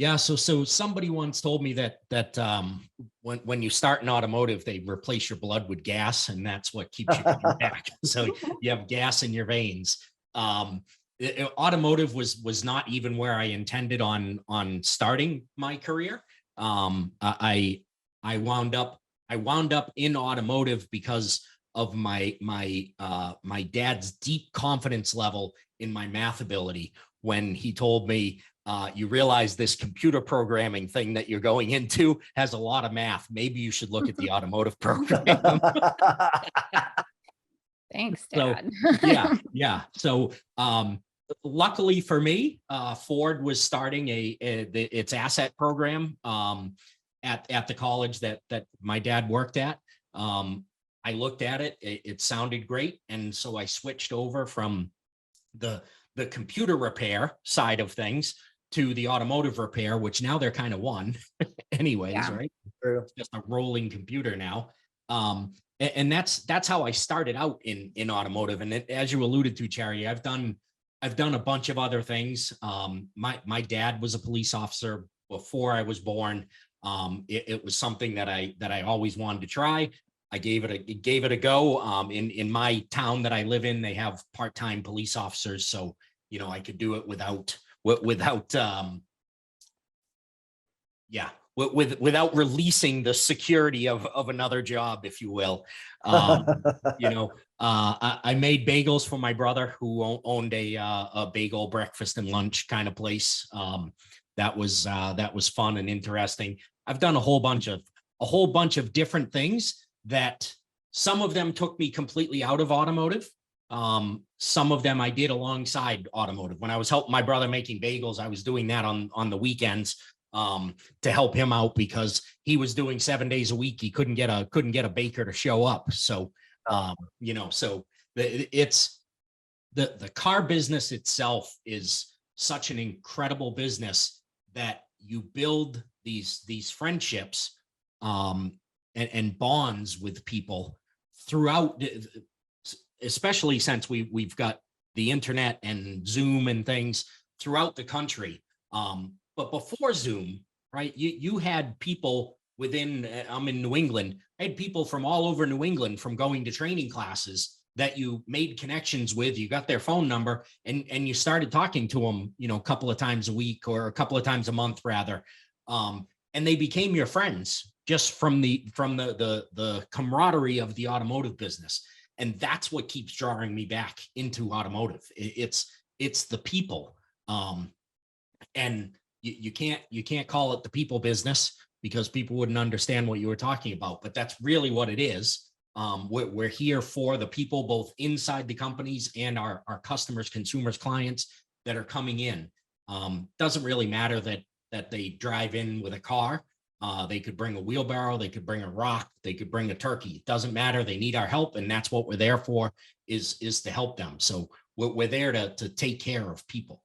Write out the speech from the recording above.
Yeah. So somebody once told me that when you start in automotive, they replace your blood with gas, and that's what keeps you coming back. So you have gas in your veins. Um, Automotive was not even where I intended on starting my career. I wound up in automotive because of my dad's deep confidence level in my math ability when he told me, you realize this computer programming thing that you're going into has a lot of math. Maybe you should look at the automotive program. Thanks, So Dad. yeah. So luckily for me, Ford was starting its asset program at the college that my dad worked at. I looked at it, it sounded great, and so I switched over from the computer repair side of things to the automotive repair, which now they're kind of one anyways, Yeah. right? True. It's just a rolling computer now. And that's how I started out in automotive. And as you alluded to, Charity, I've done a bunch of other things. My dad was a police officer before I was born. It was something that I always wanted to try. I gave it a go. In my town that I live in, they have part-time police officers, so I could do it without releasing the security of another job, if you will. I made bagels for my brother who owned a bagel breakfast and lunch kind of place. That was fun and interesting. I've done a whole bunch of different things that some of them took me completely out of automotive. Some of them I did alongside automotive. When I was helping my brother making bagels, I was doing that on the weekends to help him out because he was doing 7 days a week. He couldn't get a baker to show up. So, so it's the car business itself is such an incredible business that you build these friendships and bonds with people throughout, especially since we've got the internet and Zoom and things throughout the country. But before Zoom, right, you had people within, I'm in New England, I had people from all over New England from going to training classes that you made connections with. You got their phone number and you started talking to them, a couple of times a week or a couple of times a month rather. And they became your friends just from the camaraderie of the automotive business. And that's what keeps drawing me back into automotive. It's the people. And you can't call it the people business because people wouldn't understand what you were talking about, but that's really what it is. We're here for the people, both inside the companies and our customers, consumers, clients that are coming in. Doesn't really matter that they drive in with a car. They could bring a wheelbarrow, they could bring a rock, they could bring a turkey. It doesn't matter. They need our help, and that's what we're there for, is to help them. So we're there to take care of people.